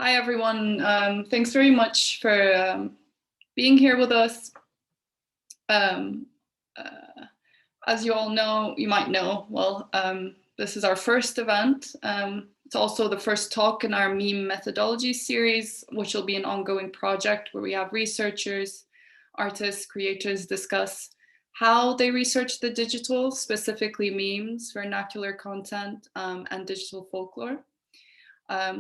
Hi, everyone. Thanks very much for being here with us. As you all know, you might know, well, this is our first event. It's also the first talk in our meme methodology series, which will be an ongoing project where we have researchers, artists, creators discuss how they research the digital, specifically memes, vernacular content, and digital folklore.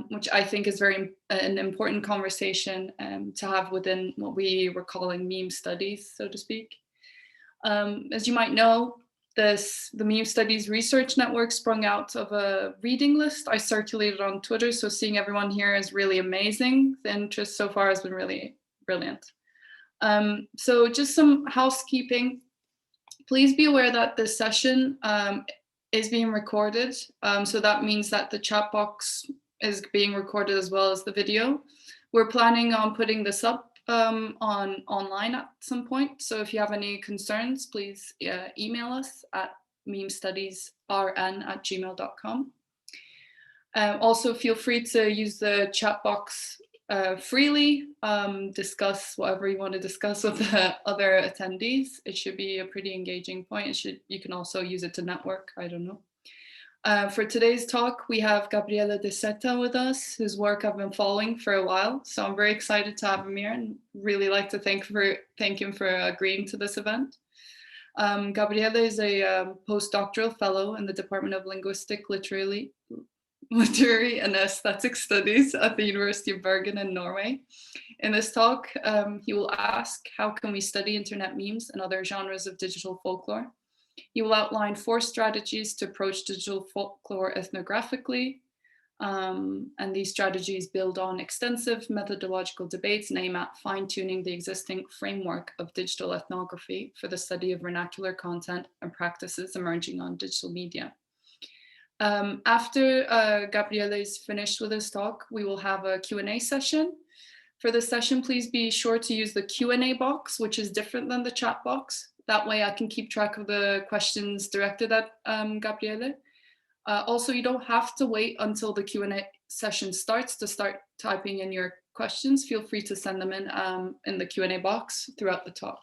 Which I think is an important conversation to have within what we were calling meme studies, so to speak. As you might know, the Meme Studies Research Network sprung out of a reading list I circulated on Twitter, so seeing everyone here is really amazing. The interest so far has been really brilliant. So just some housekeeping. Please be aware that this session is being recorded, so that means that the chat box is being recorded as well as the video. We're planning on putting this up online at some point. So if you have any concerns, please email us at memestudiesrn@gmail.com. Also, feel free to use the chat box freely, discuss whatever you want to discuss with the other attendees. It should be a pretty engaging point. You can also use it to network, I don't know. For today's talk, we have Gabriele de Seta with us, whose work I've been following for a while. So I'm very excited to have him here and really like to thank him for agreeing to this event. Gabriele is a postdoctoral fellow in the Department of Linguistic, Literary and Aesthetic Studies at the University of Bergen in Norway. In this talk, he will ask, how can we study internet memes and other genres of digital folklore? He will outline 4 strategies to approach digital folklore ethnographically. And these strategies build on extensive methodological debates and aim at fine-tuning the existing framework of digital ethnography for the study of vernacular content and practices emerging on digital media. After Gabriele is finished with his talk, we will have a Q&A session. For this session, please be sure to use the Q&A box, which is different than the chat box. That way I can keep track of the questions directed at Gabriele. Also, you don't have to wait until the Q&A session starts to start typing in your questions. Feel free to send them in the Q&A box throughout the talk.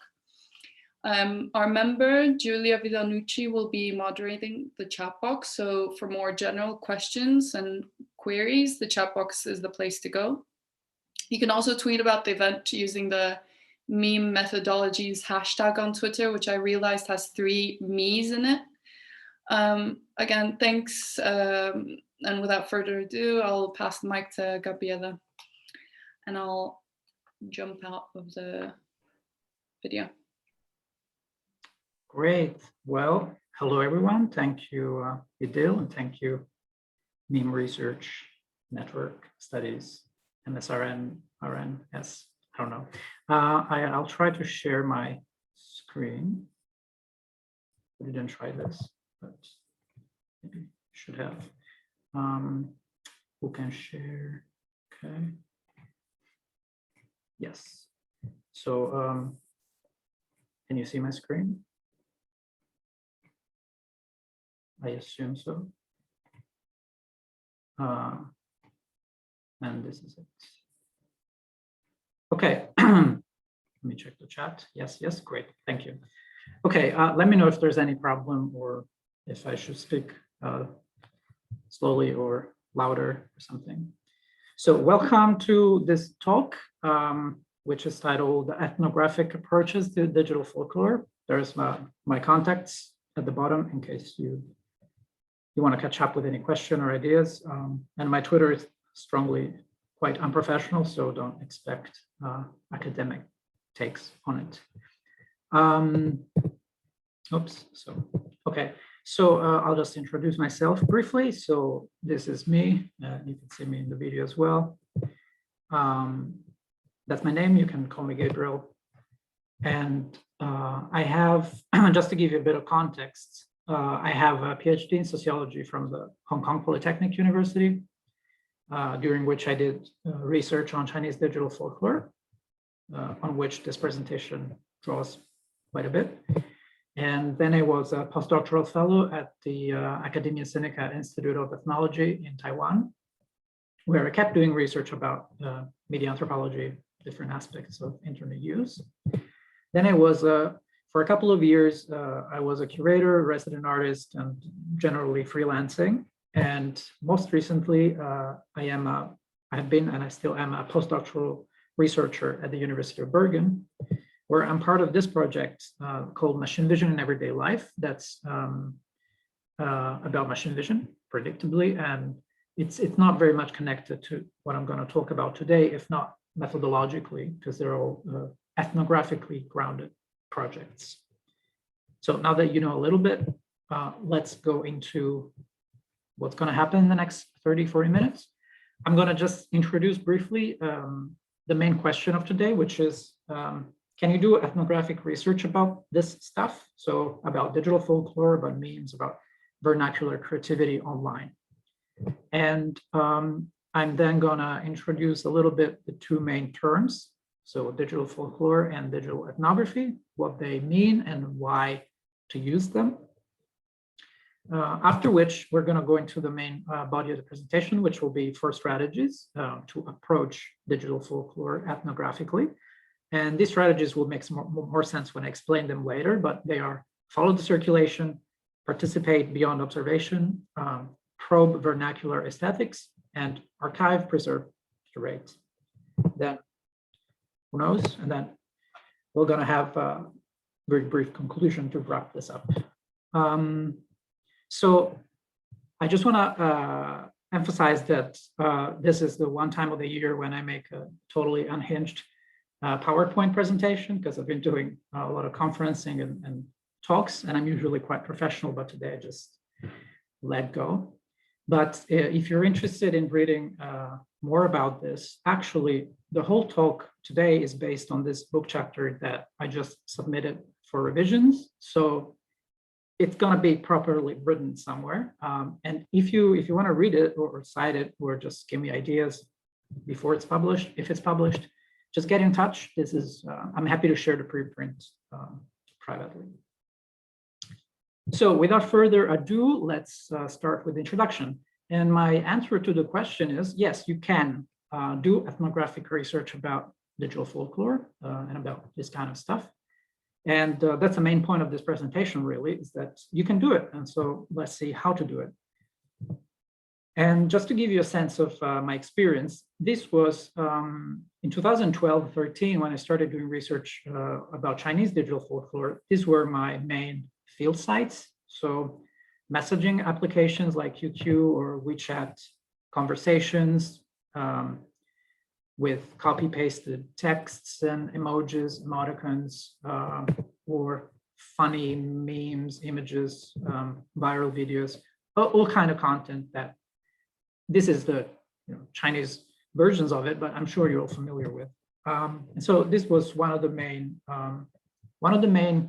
Our member, Giulia Villanucci, will be moderating the chat box. So for more general questions and queries, the chat box is the place to go. You can also tweet about the event using the Meme Methodologies hashtag on Twitter, which I realized has 3 me's in it. Again, thanks. And without further ado, I'll pass the mic to Gabriele and I'll jump out of the video. Great. Well, hello, everyone. Thank you, Idil, and thank you, Meme Research Network Studies, MSRN, RNS. I don't know. I'll try to share my screen. I didn't try this, but maybe should have. Who can share? Okay. Yes. So can you see my screen? I assume so. And this is it. Okay, let me check the chat. Yes, great, thank you. Okay, let me know if there's any problem or if I should speak slowly or louder or something. So welcome to this talk, which is titled Ethnographic Approaches to Digital Folklore. There's my contacts at the bottom in case you want to catch up with any question or ideas. And my Twitter is strongly quite unprofessional, so don't expect academic takes on it. Okay, so I'll just introduce myself briefly. So this is me, you can see me in the video as well. That's my name, you can call me Gabriel. And I have, just to give you a bit of context, I have a PhD in sociology from the Hong Kong Polytechnic University, during which I did research on Chinese digital folklore, on which this presentation draws quite a bit. And then I was a postdoctoral fellow at the Academia Sinica Institute of Ethnology in Taiwan, where I kept doing research about media anthropology, different aspects of internet use. Then I was, for a couple of years, I was a curator, resident artist, and generally freelancing. And most recently, I have been, and I still am, a postdoctoral researcher at the University of Bergen, where I'm part of this project called Machine Vision in Everyday Life. That's about machine vision, predictably, and it's not very much connected to what I'm going to talk about today, if not methodologically, because they're all ethnographically grounded projects. So now that you know a little bit, let's go into what's going to happen in the next 30, 40 minutes. I'm going to just introduce briefly the main question of today, which is, can you do ethnographic research about this stuff? So about digital folklore, about memes, about vernacular creativity online. And I'm then going to introduce a little bit the two main terms, so digital folklore and digital ethnography, what they mean and why to use them. After which, we're going to go into the main body of the presentation, which will be 4 strategies to approach digital folklore ethnographically. And these strategies will make more sense when I explain them later, but they are: follow the circulation, participate beyond observation, probe vernacular aesthetics, and archive, preserve, curate. Then, who knows? And then we're going to have a very brief conclusion to wrap this up. So I just want to emphasize that this is the one time of the year when I make a totally unhinged PowerPoint presentation, because I've been doing a lot of conferencing and talks, and I'm usually quite professional, but today I just let go. But if you're interested in reading more about this, actually, the whole talk today is based on this book chapter that I just submitted for revisions. So it's going to be properly written somewhere. And if you want to read it or cite it, or just give me ideas before it's published, if it's published, just get in touch. This is, I'm happy to share the preprint privately. So without further ado, let's start with the introduction. And my answer to the question is, yes, you can do ethnographic research about digital folklore and about this kind of stuff. And that's the main point of this presentation, really, is that you can do it. And so let's see how to do it. And just to give you a sense of my experience, this was in 2012-13, when I started doing research about Chinese digital folklore. These were my main field sites. So messaging applications like QQ or WeChat conversations with copy-pasted texts and emojis, emoticons, or funny memes, images, viral videos, all kind of content that this is the Chinese versions of it, but I'm sure you're all familiar with. And so this was one of the main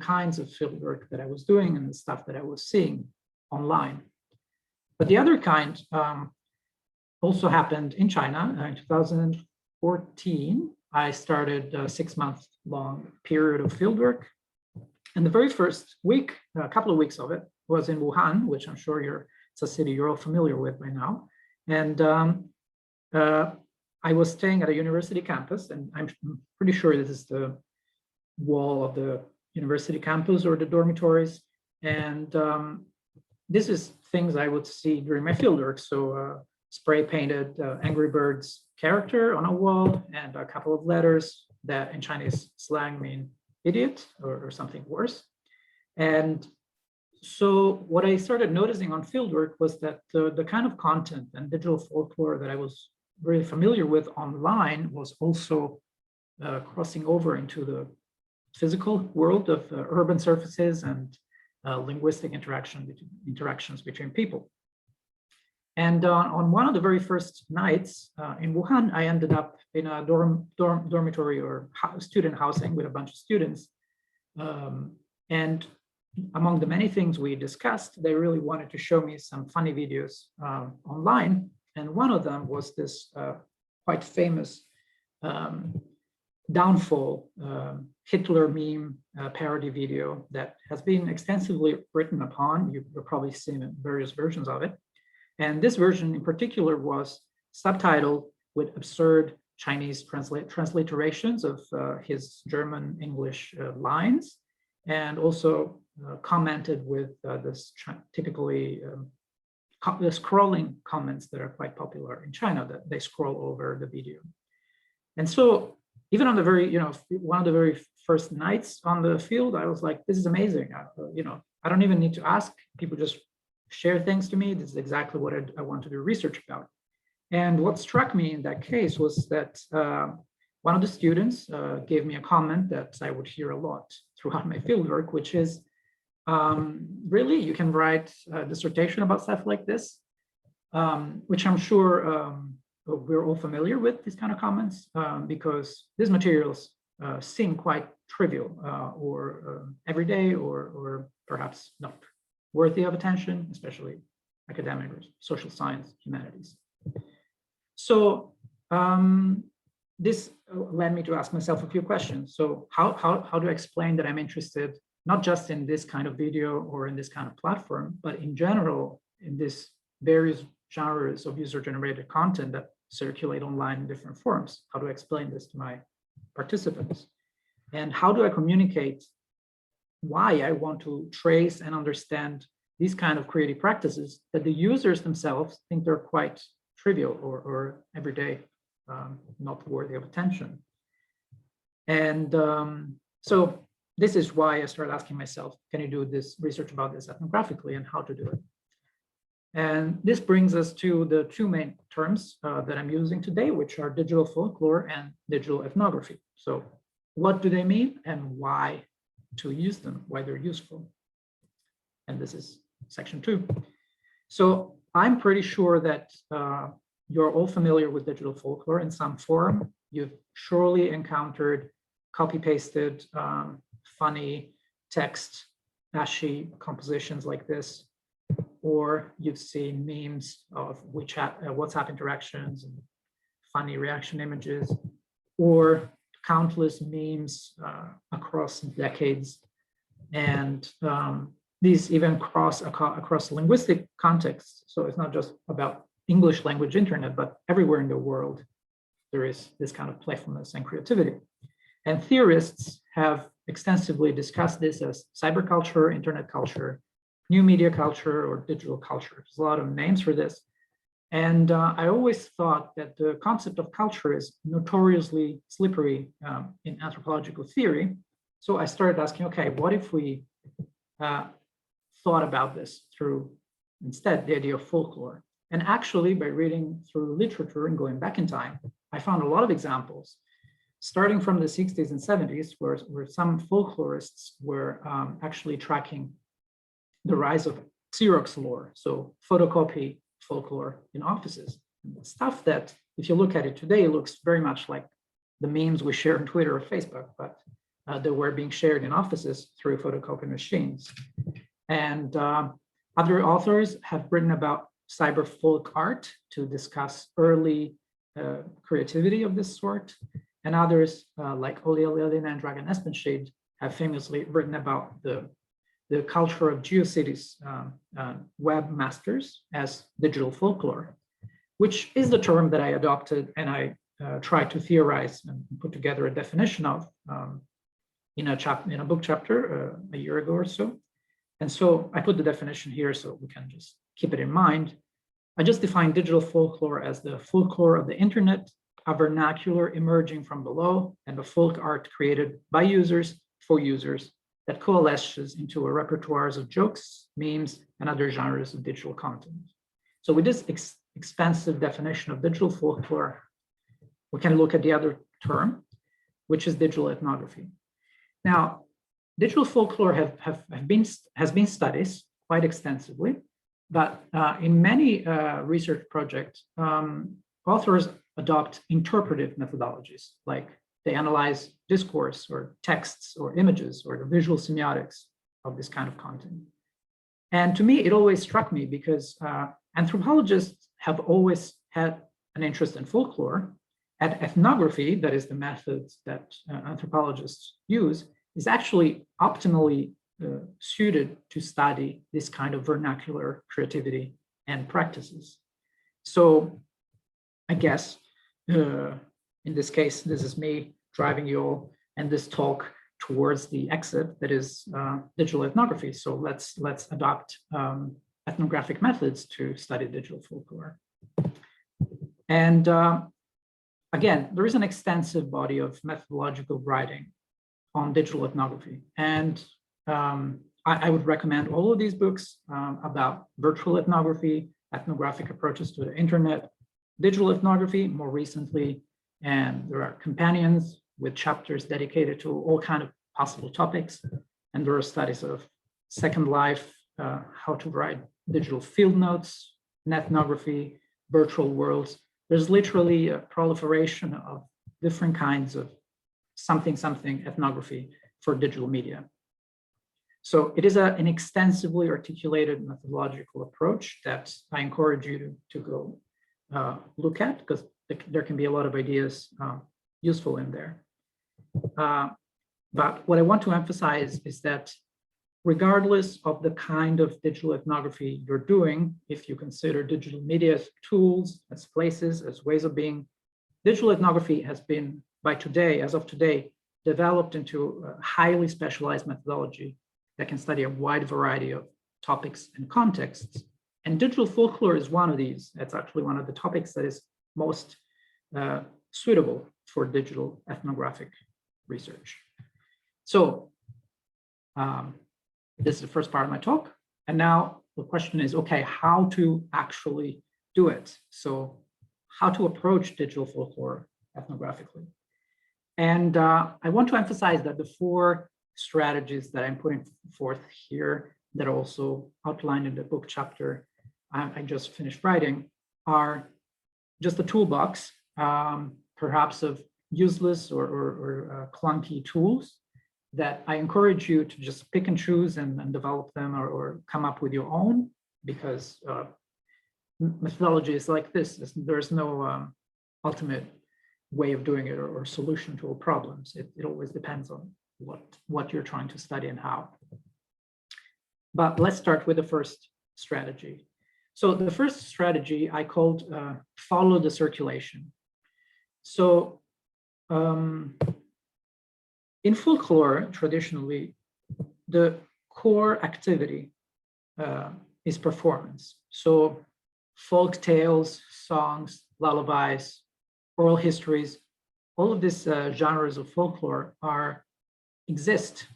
kinds of fieldwork that I was doing and the stuff that I was seeing online. But the other kind also happened in China. In 2014, I started a 6-month-long period of fieldwork. And the very first week, a couple of weeks of it, was in Wuhan, which I'm sure it's a city you're all familiar with by now. And I was staying at a university campus, and I'm pretty sure this is the wall of the university campus or the dormitories. And this is things I would see during my fieldwork. So spray painted Angry Birds character on a wall and a couple of letters that in Chinese slang mean idiot or something worse. And so what I started noticing on fieldwork was that the kind of content and digital folklore that I was really familiar with online was also crossing over into the physical world of urban surfaces and linguistic interactions between people. And on one of the very first nights in Wuhan, I ended up in a dormitory or student housing with a bunch of students. And among the many things we discussed, they really wanted to show me some funny videos online. And one of them was this quite famous downfall Hitler meme parody video that has been extensively written upon. You've probably seen various versions of it. And this version in particular was subtitled with absurd Chinese transliterations of his German English lines, and also commented with this typically the scrolling comments that are quite popular in China, that they scroll over the video. And so even on the very, one of the very first nights on the field, I was like, this is amazing. I don't even need to ask. People just share things to me. This is exactly what I want to do research about. And what struck me in that case was that one of the students gave me a comment that I would hear a lot throughout my fieldwork, which is, really, you can write a dissertation about stuff like this, which I'm sure we're all familiar with, these kind of comments, because these materials seem quite trivial or everyday or perhaps not worthy of attention, especially academic or social science, humanities. So this led me to ask myself a few questions. So how do I explain that I'm interested not just in this kind of video or in this kind of platform, but in general, in this various genres of user-generated content that circulate online in different forms? How do I explain this to my participants? And how do I communicate why I want to trace and understand these kind of creative practices that the users themselves think they're quite trivial or everyday, not worthy of attention? And so this is why I started asking myself, can you do this research about this ethnographically, and how to do it? And this brings us to the two main terms that I'm using today, which are digital folklore and digital ethnography. So what do they mean and why to use them, why they're useful? And this is section 2. So I'm pretty sure that you're all familiar with digital folklore in some form. You've surely encountered copy-pasted, funny text, ashy compositions like this, or you've seen memes of WeChat, WhatsApp interactions, and funny reaction images, or countless memes across decades. And these even cross across linguistic contexts. So it's not just about English language internet, but everywhere in the world, there is this kind of playfulness and creativity. And theorists have extensively discussed this as cyberculture, internet culture, new media culture, or digital culture. There's a lot of names for this. And I always thought that the concept of culture is notoriously slippery in anthropological theory. So I started asking, okay, what if we thought about this through, instead, the idea of folklore? And actually, by reading through literature and going back in time, I found a lot of examples, starting from the 60s and 70s, where some folklorists were actually tracking the rise of Xerox lore, so photocopy folklore in offices. Stuff that, if you look at it today, looks very much like the memes we share on Twitter or Facebook, but they were being shared in offices through photocopy machines. And other authors have written about cyber folk art to discuss early creativity of this sort. And others, like Oli Lilin and Dragan Espenshade, have famously written about the culture of GeoCities webmasters as digital folklore, which is the term that I adopted and I tried to theorize and put together a definition of in a book chapter a year ago or so. And so I put the definition here so we can just keep it in mind. I just defined digital folklore as the folklore of the internet, a vernacular emerging from below, and a folk art created by users for users that coalesces into a repertoires of jokes, memes, and other genres of digital content. So with this expansive definition of digital folklore, we can look at the other term, which is digital ethnography. Now, digital folklore has been studied quite extensively, but in many research projects, authors adopt interpretive methodologies, like they analyze discourse or texts or images or the visual semiotics of this kind of content. And to me, it always struck me because anthropologists have always had an interest in folklore, and ethnography, that is the methods that anthropologists use, is actually optimally suited to study this kind of vernacular creativity and practices. So I guess, in this case, this is me driving you all and this talk towards the exit that is digital ethnography. So let's adopt ethnographic methods to study digital folklore. And again, there is an extensive body of methodological writing on digital ethnography. And I would recommend all of these books about virtual ethnography, ethnographic approaches to the internet, digital ethnography more recently, and there are companions with chapters dedicated to all kinds of possible topics. And there are studies of Second Life, how to write digital field notes, ethnography, virtual worlds. There's literally a proliferation of different kinds of something ethnography for digital media. So it is an extensively articulated methodological approach that I encourage you to go look at, because there can be a lot of ideas useful in there. But what I want to emphasize is that regardless of the kind of digital ethnography you're doing, if you consider digital media as tools, as places, as ways of being, digital ethnography has been, as of today, developed into a highly specialized methodology that can study a wide variety of topics and contexts. And digital folklore is one of these. That's actually one of the topics that is most suitable for digital ethnographic research. So this is the first part of my talk. And now the question is, okay, how to actually do it? So how to approach digital folklore ethnographically. And I want to emphasize that the 4 strategies that I'm putting forth here that are also outlined in the book chapter I just finished writing are just a toolbox, perhaps of useless or clunky tools that I encourage you to just pick and choose and develop them or come up with your own, because methodology is like this. There's no ultimate way of doing it or solution to all problems. It always depends on what you're trying to study and how. But let's start with the first strategy. So the first strategy I called follow the circulation. So in folklore, traditionally, the core activity is performance. So folk tales, songs, lullabies, oral histories, all of these genres of folklore exist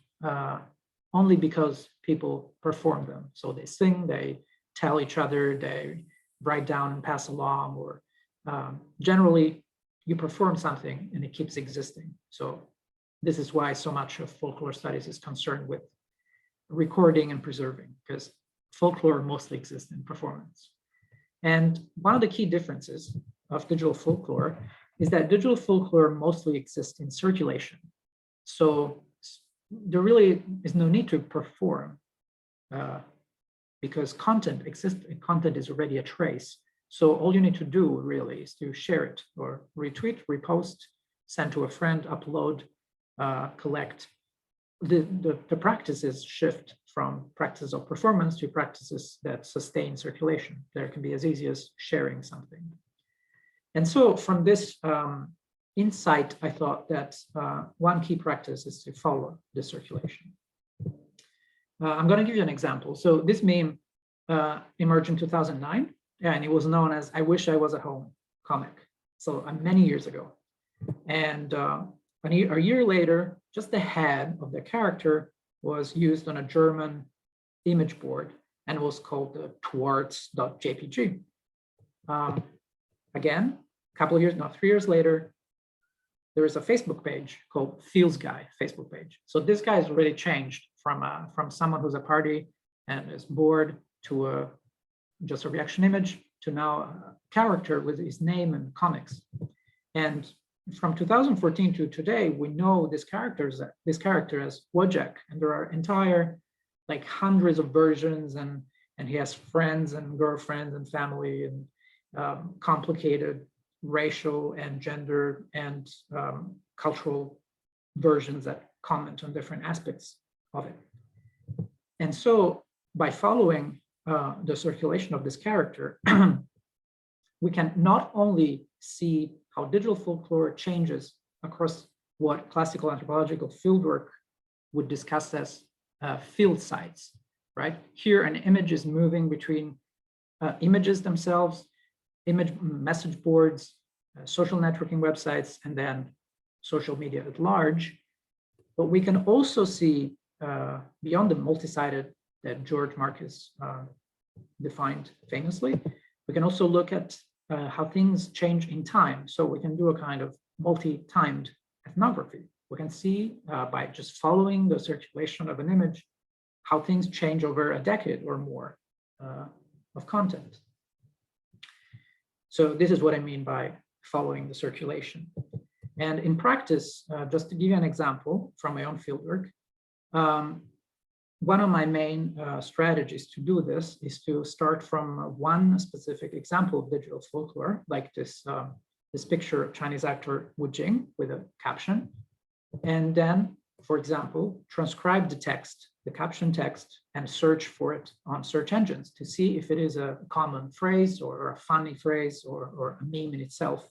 only because people perform them. So they sing, they tell each other, they write down and pass along, or generally you perform something and it keeps existing. So this is why so much of folklore studies is concerned with recording and preserving, because folklore mostly exists in performance. And one of the key differences of digital folklore is that digital folklore mostly exists in circulation. So there really is no need to perform because content exists, content is already a trace. So all you need to do really is to share it or retweet, repost, send to a friend, upload, collect. The practices shift from practices of performance to practices that sustain circulation. There can be as easy as sharing something. And so from this insight, I thought that one key practice is to follow the circulation. I'm going to give you an example. So this meme emerged in 2009, and it was known as "I Wish I Was at Home" comic. So many years ago. And a year later, just the head of the character was used on a German image board and was called the Twarts.jpg. Again, a couple of years, no, 3 years later, there is a Facebook page called Feels Guy Facebook page. So this guy has already changed from someone who's a party and is bored to just a reaction image to now a character with his name and comics. And from 2014 to today, we know this character as Wojciech, and there are entire like hundreds of versions, and he has friends and girlfriends and family and complicated racial and gender and cultural versions that comment on different aspects of it. And so by following the circulation of this character, we can not only see how digital folklore changes across what classical anthropological fieldwork would discuss as field sites, right? Here, an image is moving between images themselves, image message boards, social networking websites, and then social media at large. But we can also see beyond the multi-sided that George Marcus defined famously, we can also look at how things change in time. So we can do a kind of multi-timed ethnography. We can see by just following the circulation of an image, how things change over a decade or more of content. So this is what I mean by following the circulation. And in practice, just to give you an example from my own fieldwork, one of my main strategies to do this is to start from one specific example of digital folklore, like this, this picture of Chinese actor Wu Jing with a caption, and then, for example, transcribe the text, the caption text, and search for it on search engines to see if it is a common phrase or a funny phrase or a meme in itself.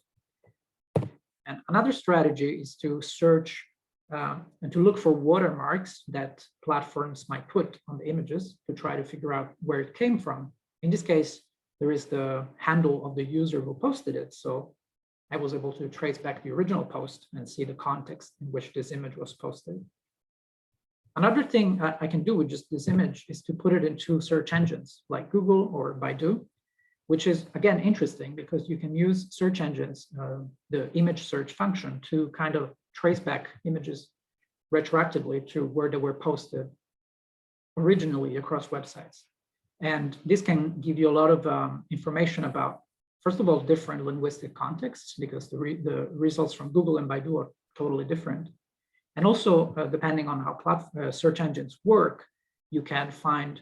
And another strategy is to search and to look for watermarks that platforms might put on the images to try to figure out where it came from. In this case, there is the handle of the user who posted it. So I was able to trace back the original post and see the context in which this image was posted. Another thing I can do with just this image is to put it into search engines like Google or Baidu, which is, again, interesting because you can use search engines, the image search function, to kind of trace back images retroactively to where they were posted originally across websites. And this can give you a lot of information about, first of all, different linguistic contexts, because the results from Google and Baidu are totally different. And also, depending on how search engines work, you can find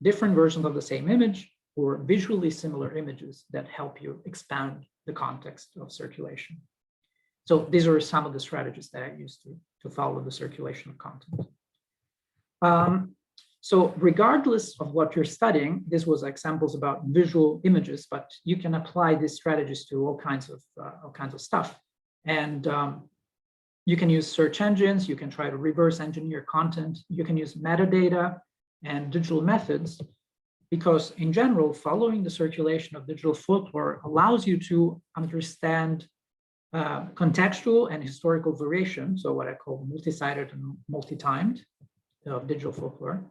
different versions of the same image or visually similar images that help you expand the context of circulation. So these are some of the strategies that I use to follow the circulation of content. So regardless of what you're studying, this was examples about visual images, but you can apply these strategies to all kinds of stuff. And you can use search engines, you can try to reverse engineer content, you can use metadata and digital methods, because in general, following the circulation of digital folklore allows you to understand contextual and historical variation, so what I call multi-sided and multi-timed of digital folklore,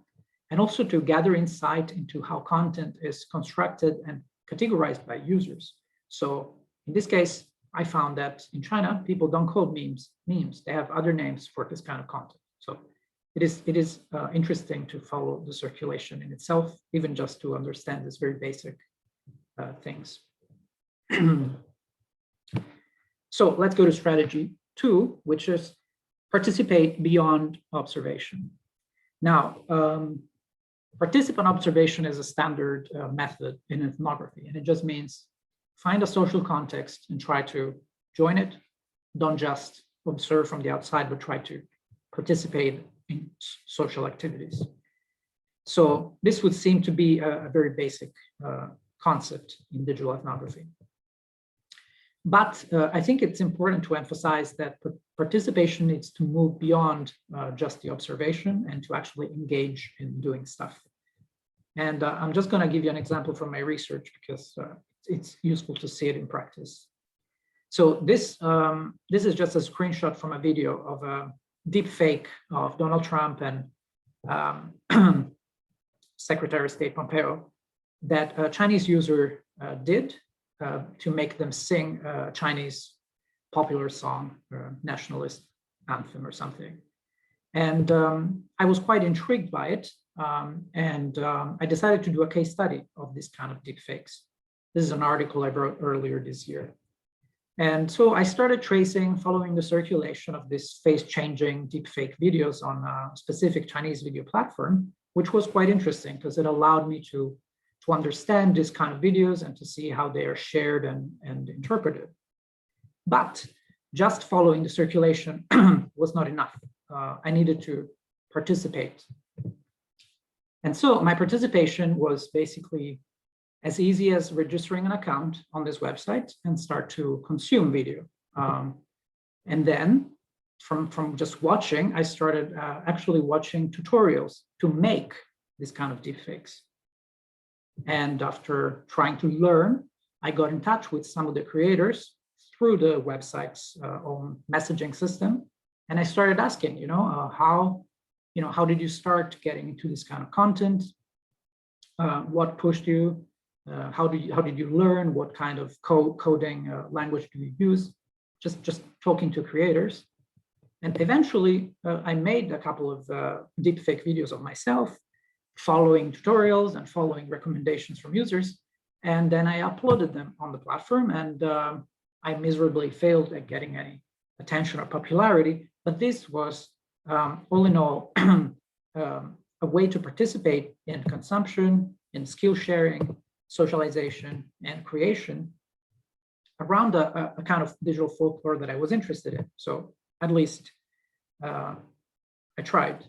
and also to gather insight into how content is constructed and categorized by users. So in this case, I found that in China, people don't call memes memes. They have other names for this kind of content. So it is interesting to follow the circulation in itself, even just to understand these very basic things. So let's go to strategy 2, which is participate beyond observation. Now, participant observation is a standard method in ethnography, and it just means find a social context and try to join it. Don't just observe from the outside, but try to participate in social activities. So this would seem to be a very basic concept in digital ethnography. But I think it's important to emphasize that participation needs to move beyond just the observation and to actually engage in doing stuff. And I'm just going to give you an example from my research because it's useful to see it in practice. So this is just a screenshot from a video of a deep fake of Donald Trump and Secretary of State Pompeo that a Chinese user did to make them sing a Chinese popular song, or nationalist anthem or something. And I was quite intrigued by it. I decided to do a case study of this kind of deepfakes. This is an article I wrote earlier this year. And so I started tracing, following the circulation of this face-changing deepfake videos on a specific Chinese video platform, which was quite interesting because it allowed me to understand this kind of videos and to see how they are shared and interpreted. But just following the circulation was not enough. I needed to participate. And so my participation was basically as easy as registering an account on this website and start to consume video. And then from just watching, I started actually watching tutorials to make this kind of deepfakes. And after trying to learn, I got in touch with some of the creators through the website's own messaging system. And I started asking, how did you start getting into this kind of content? What pushed you? How did you learn? What kind of coding language do you use? Just talking to creators. And eventually, I made a couple of deepfake videos of myself, following tutorials and following recommendations from users. And then I uploaded them on the platform, and I miserably failed at getting any attention or popularity. But this was, all in all, a way to participate in consumption, in skill sharing, socialization, and creation around a kind of digital folklore that I was interested in. So at least I tried.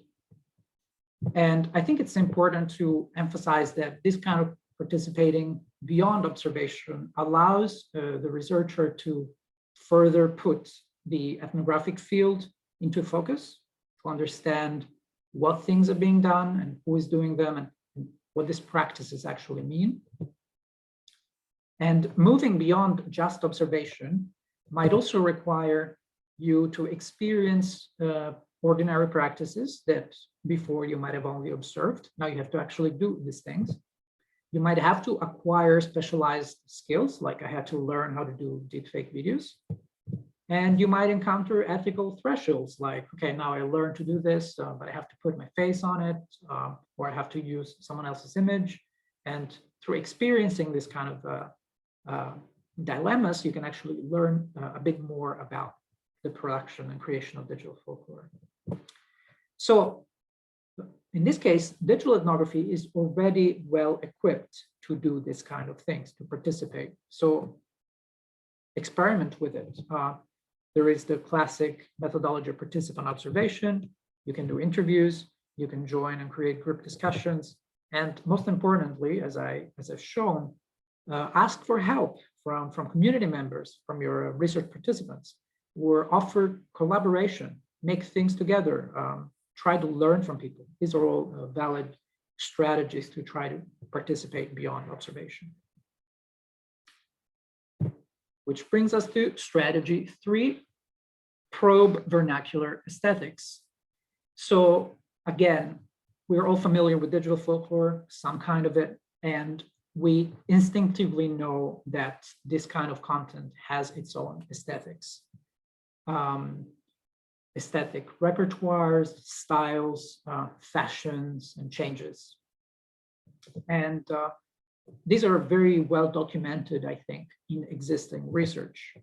And I think it's important to emphasize that this kind of participating beyond observation allows the researcher to further put the ethnographic field into focus, to understand what things are being done and who is doing them and what these practices actually mean. And moving beyond just observation might also require you to experience ordinary practices that before you might have only observed. Now you have to actually do these things. You might have to acquire specialized skills, like I had to learn how to do deepfake videos. And you might encounter ethical thresholds, like, okay, now I learned to do this, but I have to put my face on it, or I have to use someone else's image. And through experiencing this kind of dilemmas, you can actually learn a bit more about the production and creation of digital folklore. So in this case, digital ethnography is already well equipped to do this kind of things, to participate. So experiment with it. There is the classic methodology of participant observation. You can do interviews, you can join and create group discussions. And most importantly, as I've shown, ask for help from community members, from your research participants, or offer collaboration, make things together, try to learn from people. These are all valid strategies to try to participate beyond observation. Which brings us to strategy 3, probe vernacular aesthetics. So again, we're all familiar with digital folklore, some kind of it, and we instinctively know that this kind of content has its own aesthetics. Aesthetic repertoires, styles, fashions, and changes. And these are very well documented, I think, in existing research.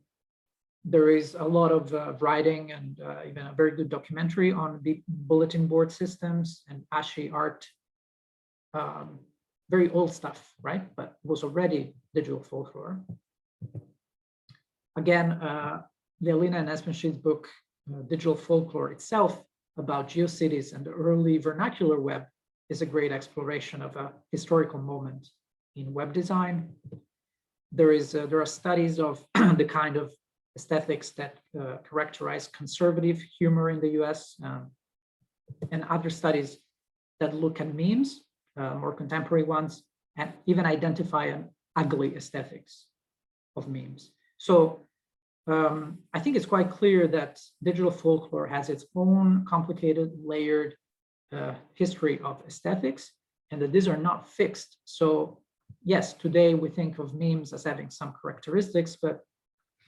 There is a lot of writing and even a very good documentary on the bulletin board systems and Ashi art. Very old stuff, right? But was already digital folklore. Again, Lealina and Espenschild's book, Digital Folklore itself, about GeoCities and the early vernacular web, is a great exploration of a historical moment in web design. There are studies of the kind of aesthetics that characterize conservative humor in the US, and other studies that look at memes, more contemporary ones, and even identify an ugly aesthetics of memes. So I think it's quite clear that digital folklore has its own complicated, layered history of aesthetics, and that these are not fixed. So yes, today we think of memes as having some characteristics, but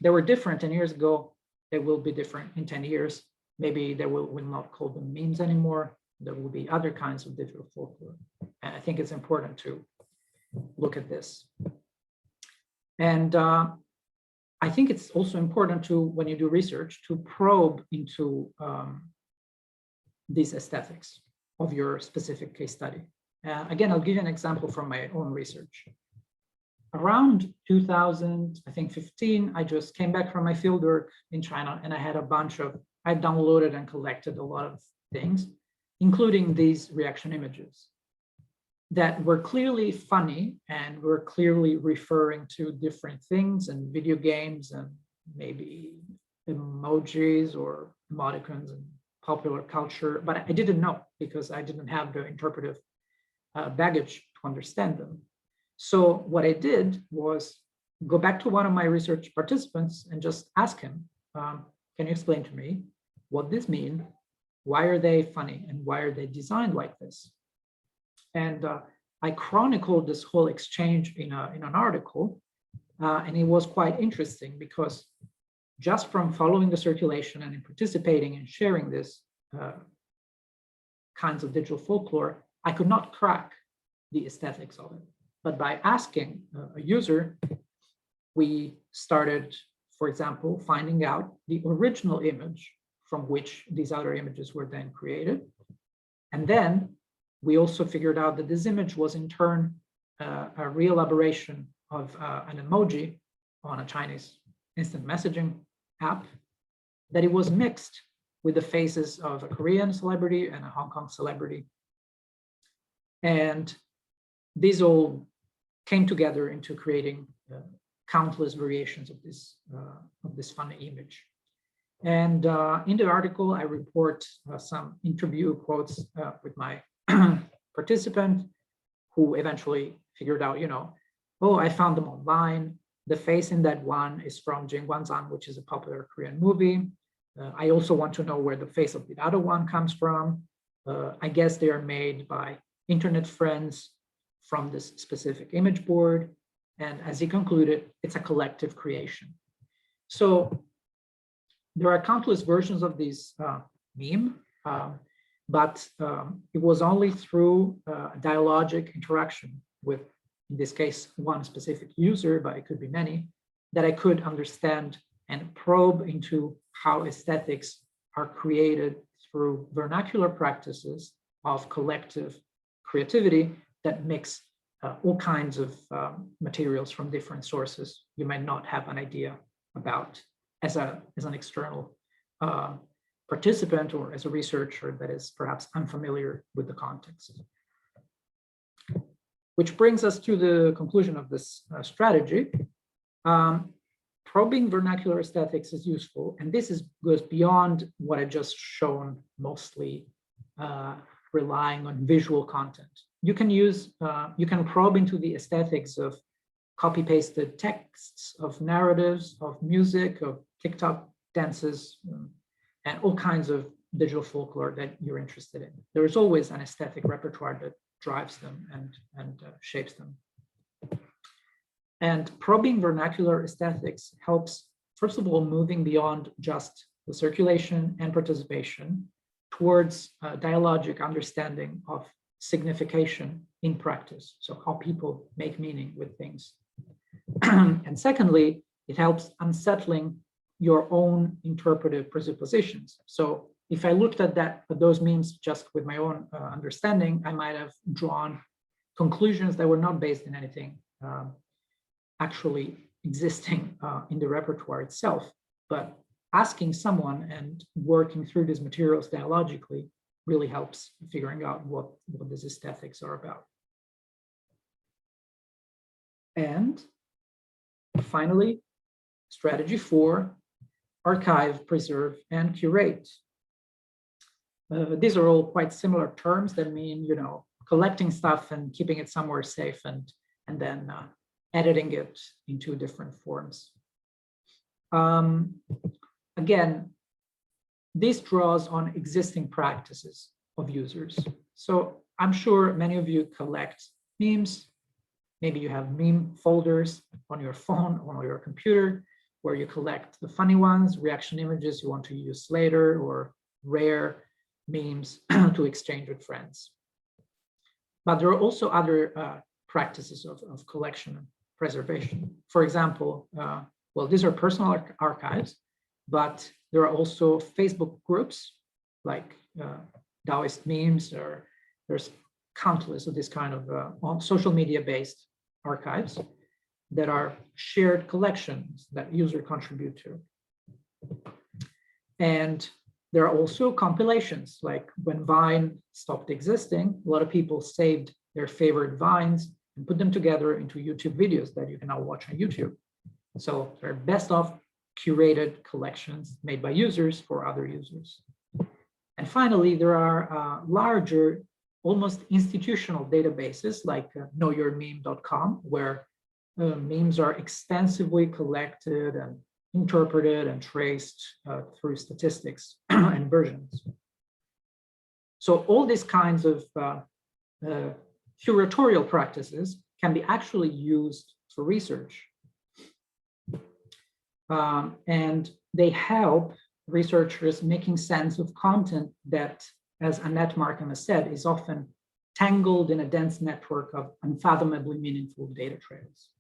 they were different 10 years ago. They will be different in 10 years. Maybe they will not call them memes anymore. There will be other kinds of digital folklore. And I think it's important to look at this. And I think it's also important to, when you do research, to probe into these aesthetics of your specific case study. Again, I'll give you an example from my own research. Around 2015, I just came back from my fieldwork in China, and I had I downloaded and collected a lot of things, including these reaction images. that were clearly funny and were clearly referring to different things and video games and maybe emojis or emoticons and popular culture, but I didn't know because I didn't have the interpretive baggage to understand them. So what I did was go back to one of my research participants and just ask him, can you explain to me what this means? Why are they funny and why are they designed like this? And I chronicled this whole exchange in an article, and it was quite interesting because just from following the circulation and in participating and sharing this kinds of digital folklore, I could not crack the aesthetics of it. But by asking a user, we started, for example, finding out the original image from which these other images were then created. And then we also figured out that this image was in turn a re-elaboration of an emoji on a Chinese instant messaging app, that it was mixed with the faces of a Korean celebrity and a Hong Kong celebrity. And these all came together into creating countless variations of this funny image. And in the article, I report some interview quotes with my participant, who eventually figured out, oh, I found them online. The face in that one is from Jingwanzan, which is a popular Korean movie. I also want to know where the face of the other one comes from. I guess they are made by internet friends from this specific image board. And as he concluded, it's a collective creation. So there are countless versions of this meme, but it was only through dialogic interaction with, in this case, one specific user, but it could be many, that I could understand and probe into how aesthetics are created through vernacular practices of collective creativity that mix all kinds of materials from different sources you might not have an idea about as an external participant or as a researcher that is perhaps unfamiliar with the context. Which brings us to the conclusion of this strategy. Probing vernacular aesthetics is useful, and this goes beyond what I just shown, mostly relying on visual content. You can probe into the aesthetics of copy-pasted texts, of narratives, of music, of TikTok dances, and all kinds of digital folklore that you're interested in. There is always an aesthetic repertoire that drives them and shapes them. And probing vernacular aesthetics helps, first of all, moving beyond just the circulation and participation towards a dialogic understanding of signification in practice, so how people make meaning with things. And secondly, it helps unsettling your own interpretive presuppositions. So if I looked at those memes just with my own understanding, I might have drawn conclusions that were not based in anything actually existing in the repertoire itself. But asking someone and working through these materials dialogically really helps figuring out what these aesthetics are about. And finally, strategy 4, archive, preserve, and curate. These are all quite similar terms that mean, collecting stuff and keeping it somewhere safe and then editing it into different forms. Again, this draws on existing practices of users. So I'm sure many of you collect memes. Maybe you have meme folders on your phone or on your computer where you collect the funny ones, reaction images you want to use later, or rare memes to exchange with friends. But there are also other practices of collection and preservation. For example, well, these are personal archives, but there are also Facebook groups like Taoist memes, or there's countless of this kind of social media-based archives that are shared collections that users contribute to. And there are also compilations, like when Vine stopped existing, a lot of people saved their favorite vines and put them together into YouTube videos that you can now watch on YouTube. So they're best of curated collections made by users for other users. And finally, there are larger, almost institutional databases like knowyourmeme.com, where memes are extensively collected and interpreted and traced through statistics and versions. So all these kinds of curatorial practices can be actually used for research. And they help researchers making sense of content that, as Annette Markham has said, is often tangled in a dense network of unfathomably meaningful data trails.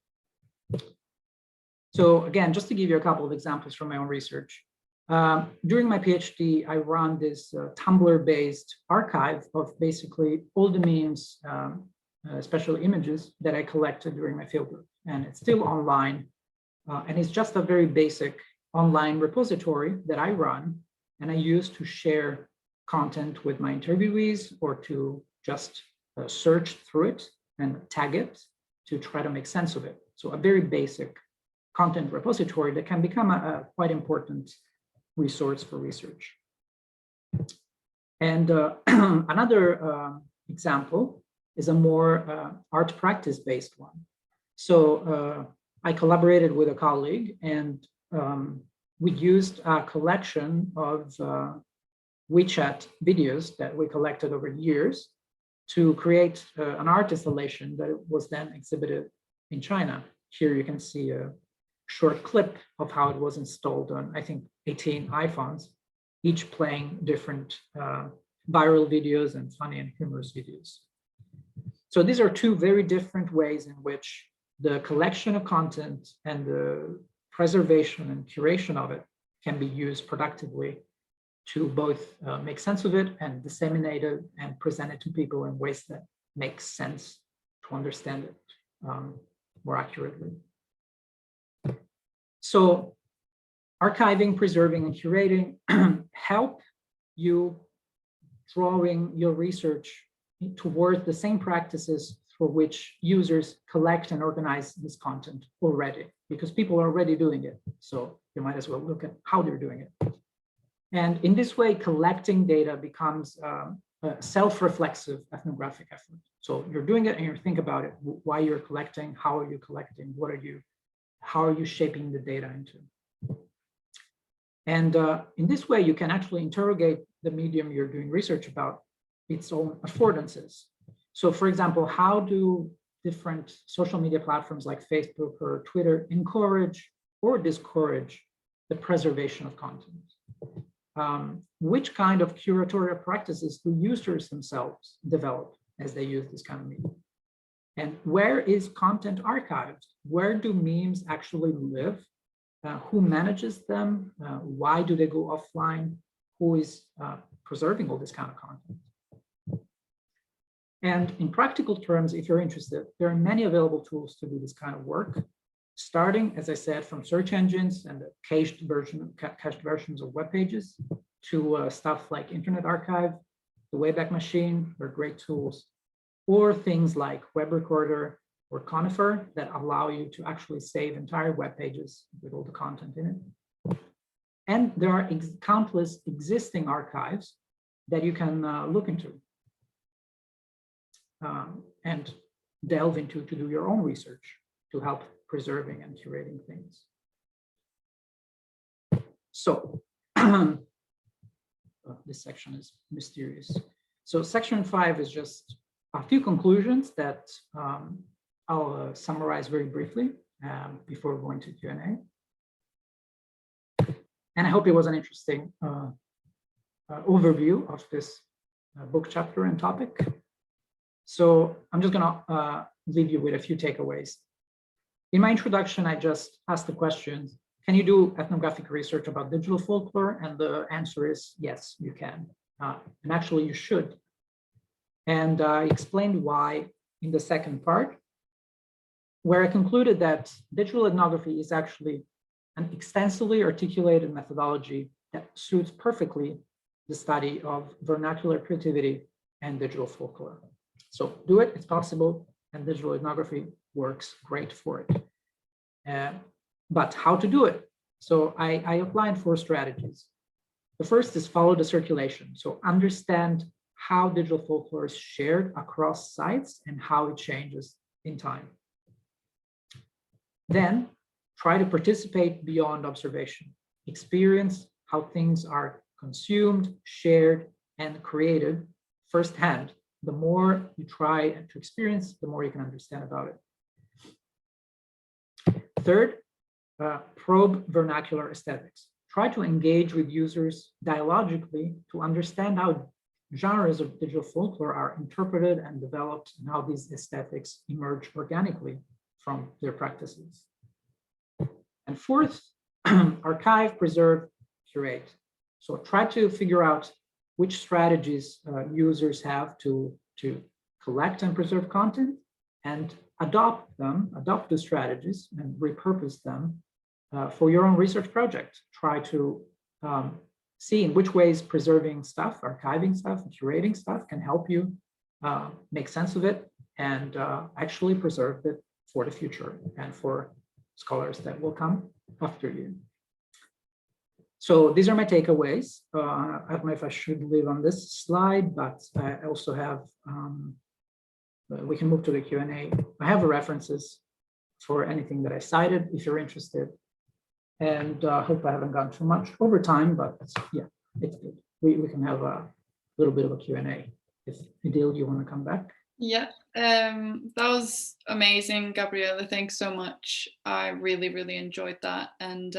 So again, just to give you a couple of examples from my own research, during my PhD, I ran this Tumblr-based archive of basically all the memes, especially images, that I collected during my fieldwork. And it's still online. And it's just a very basic online repository that I run and I use to share content with my interviewees or to just search through it and tag it to try to make sense of it. So a very basic content repository that can become a quite important resource for research. And another example is a more art practice based one. So I collaborated with a colleague and we used a collection of WeChat videos that we collected over years to create an art installation that was then exhibited in China. Here you can see a short clip of how it was installed on, I think, 18 iPhones, each playing different viral videos and funny and humorous videos. So these are two very different ways in which the collection of content and the preservation and curation of it can be used productively to both make sense of it and disseminate it and present it to people in ways that make sense to understand it more accurately. So archiving, preserving, and curating help you drawing your research towards the same practices for which users collect and organize this content already, because people are already doing it. So you might as well look at how they're doing it. And in this way, collecting data becomes a self-reflexive ethnographic effort. So you're doing it and you think about it, why you're collecting, how are you collecting, how are you shaping the data into? And in this way, you can actually interrogate the medium you're doing research about its own affordances. So for example, how do different social media platforms like Facebook or Twitter encourage or discourage the preservation of content? Which kind of curatorial practices do users themselves develop as they use this kind of media? And where is content archived? Where do memes actually live? Who manages them? Why do they go offline? Who is preserving all this kind of content? And in practical terms, if you're interested, there are many available tools to do this kind of work, starting, as I said, from search engines and the cached versions of web pages to stuff like Internet Archive, the Wayback Machine, they're great tools, or things like Web Recorder or Conifer that allow you to actually save entire web pages with all the content in it. And there are countless existing archives that you can look into and delve into to do your own research to help preserving and curating things. So this section is mysterious. So section 5 is just a few conclusions that I'll summarize very briefly before going to Q&A. And I hope it was an interesting overview of this book chapter and topic. So I'm just gonna leave you with a few takeaways. In my introduction, I just asked the question, can you do ethnographic research about digital folklore? And the answer is yes, you can. And actually you should. And I explained why in the second part, where I concluded that digital ethnography is actually an extensively articulated methodology that suits perfectly the study of vernacular creativity and digital folklore. So do it, it's possible, and digital ethnography works great for it. But how to do it? So I outlined 4 strategies. The first is follow the circulation. So understand how digital folklore is shared across sites and how it changes in time. Then try to participate beyond observation. Experience how things are consumed, shared, and created firsthand. The more you try to experience, the more you can understand about it. Third, probe vernacular aesthetics. Try to engage with users dialogically to understand how genres of digital folklore are interpreted and developed, and how these aesthetics emerge organically from their practices. And fourth, archive, preserve, curate. So try to figure out which strategies users have to collect and preserve content, and adopt the strategies and repurpose them for your own research project. Try to see in which ways preserving stuff, archiving stuff, and curating stuff can help you make sense of it and actually preserve it for the future and for scholars that will come after you. So these are my takeaways. I don't know if I should leave on this slide, but I also have, we can move to the Q&A. I have references for anything that I cited if you're interested. And I hope I haven't gone too much over time, but yeah, it's good. We can have a little bit of a Q&A. If Idil, you want to come back? Yeah, that was amazing, Gabriele. Thanks so much. I really, really enjoyed that. And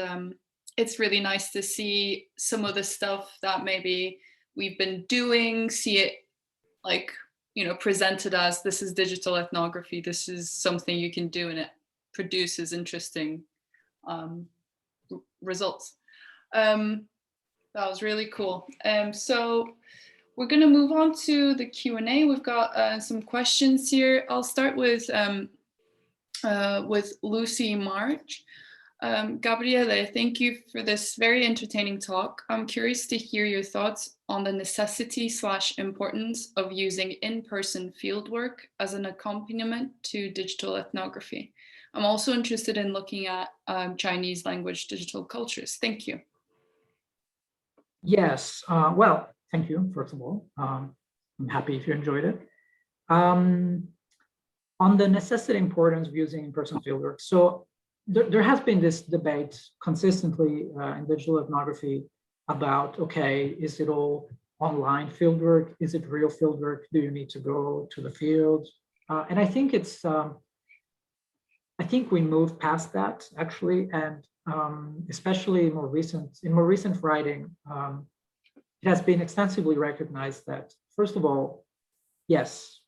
it's really nice to see some of the stuff that maybe we've been doing, see it like, you know, presented as this is digital ethnography, this is something you can do, and it produces interesting results. That was really cool. So we're going to move on to the Q&A. We've got some questions here. I'll start with Lucy March. Gabriele, thank you for this very entertaining talk. I'm curious to hear your thoughts on the necessity/importance of using in-person fieldwork as an accompaniment to digital ethnography. I'm also interested in looking at Chinese language digital cultures. Thank you. Yes, well, thank you, first of all. I'm happy if you enjoyed it. On the necessity importance of using in-person fieldwork, so there has been this debate consistently in digital ethnography about, okay, is it all online fieldwork? Is it real fieldwork? Do you need to go to the field? And I think it's, I think we moved past that actually, and especially in more recent writing, it has been extensively recognized that, first of all, yes,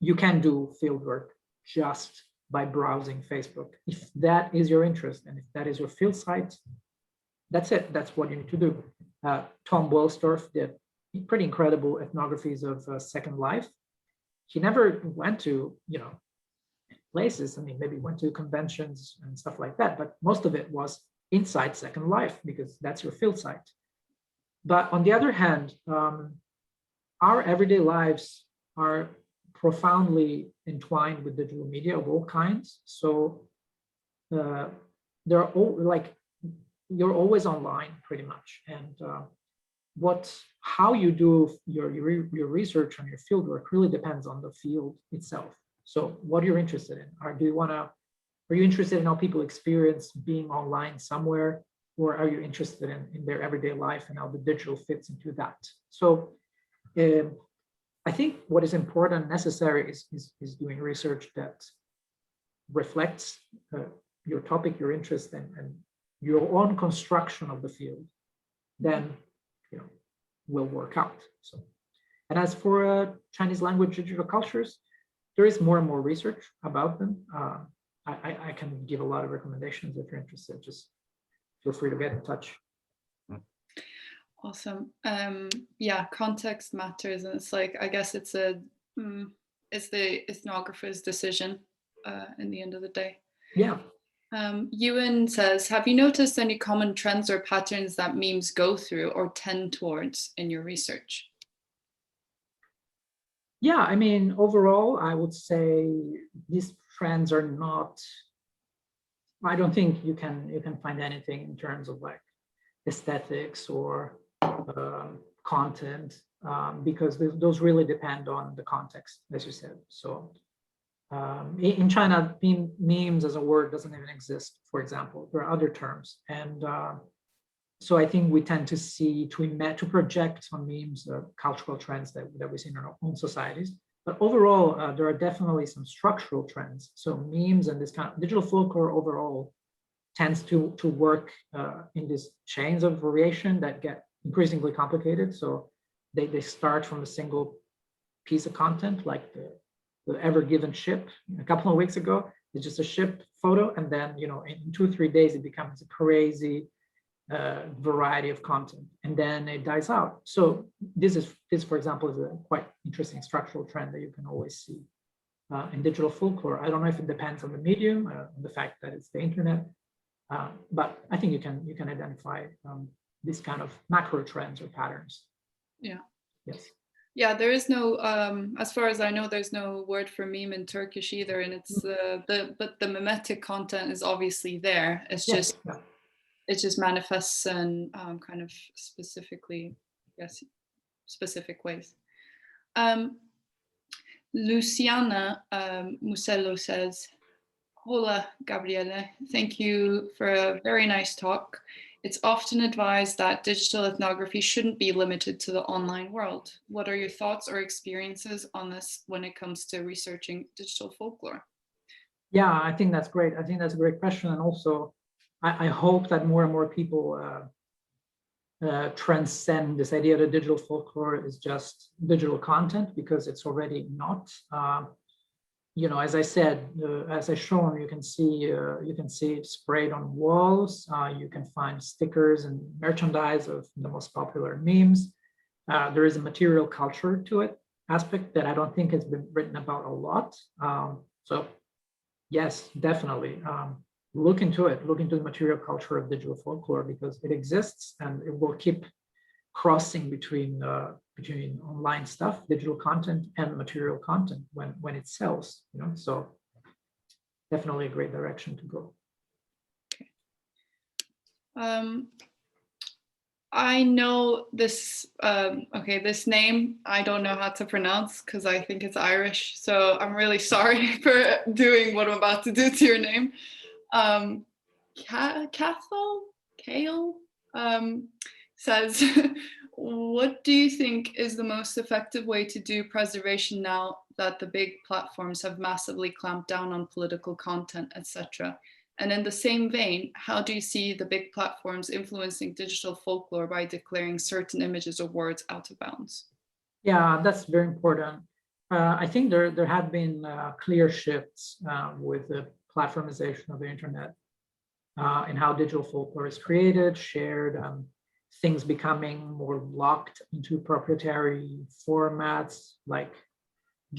you can do fieldwork just by browsing Facebook. If that is your interest and if that is your field site, that's it. That's what you need to do. Tom Boylstorff did pretty incredible ethnographies of Second Life. He never went to, you know, places. I mean, maybe went to conventions and stuff like that, but most of it was inside Second Life because that's your field site. But on the other hand, our everyday lives are profoundly entwined with digital media of all kinds. So they're all like, you're always online pretty much. And how you do your research and your fieldwork really depends on the field itself. So what you're interested in, are you interested in how people experience being online somewhere, or are you interested in their everyday life and how the digital fits into that? So I think what is important and necessary is doing research that reflects your topic, your interest, and your own construction of the field. Then, you know, will work out. So, and as for Chinese language digital cultures, there is more and more research about them. I can give a lot of recommendations if you're interested. Just feel free to get in touch. Awesome. Yeah, context matters, and it's like, I guess it's the ethnographer's decision in the end of the day. Yeah. Ewan says, have you noticed any common trends or patterns that memes go through or tend towards in your research? Yeah, I mean, overall, I would say these trends are not, I don't think you can find anything in terms of like aesthetics or content, because those really depend on the context, as you said. So in China, memes as a word doesn't even exist, for example. There are other terms. And so I think we tend to see, to project on memes cultural trends that we see in our own societies. But overall, there are definitely some structural trends. So memes and this kind of digital folklore overall tends to work in these chains of variation that get increasingly complicated. So they start from a single piece of content, like the Ever Given ship a couple of weeks ago. It's just a ship photo, and then in 2 or 3 days it becomes a crazy variety of content, and then it dies out. So this, for example, is a quite interesting structural trend that you can always see in digital folklore. I don't know if it depends on the medium, on the fact that it's the internet, but I think you can identify these kind of macro trends or patterns. Yeah. Yes. Yeah, there is no, as far as I know, there's no word for meme in Turkish either, and it's but the mimetic content is obviously there. It's just it just manifests in kind of specifically, yes, specific ways. Luciana Musello says, "Hola, Gabriele. Thank you for a very nice talk. It's often advised that digital ethnography shouldn't be limited to the online world. What are your thoughts or experiences on this when it comes to researching digital folklore?" Yeah, I think that's great. I think that's a great question. And also, I hope that more and more people transcend this idea that digital folklore is just digital content, because it's already not. As I said, as I shown, you can see it sprayed on walls. You can find stickers and merchandise of the most popular memes. There is a material culture to it aspect that I don't think has been written about a lot. So yes, definitely. Look into it. Look into the material culture of digital folklore, because it exists and it will keep crossing between online stuff, digital content, and material content when it sells. So definitely a great direction to go. I know this. This name I don't know how to pronounce because I think it's Irish. So I'm really sorry for doing what I'm about to do to your name. Kale says, "What do you think is the most effective way to do preservation now that the big platforms have massively clamped down on political content, etc.? And in the same vein, how do you see the big platforms influencing digital folklore by declaring certain images or words out of bounds?" Yeah, that's very important. I think there have been clear shifts with the platformization of the internet and how digital folklore is created, shared, things becoming more locked into proprietary formats, like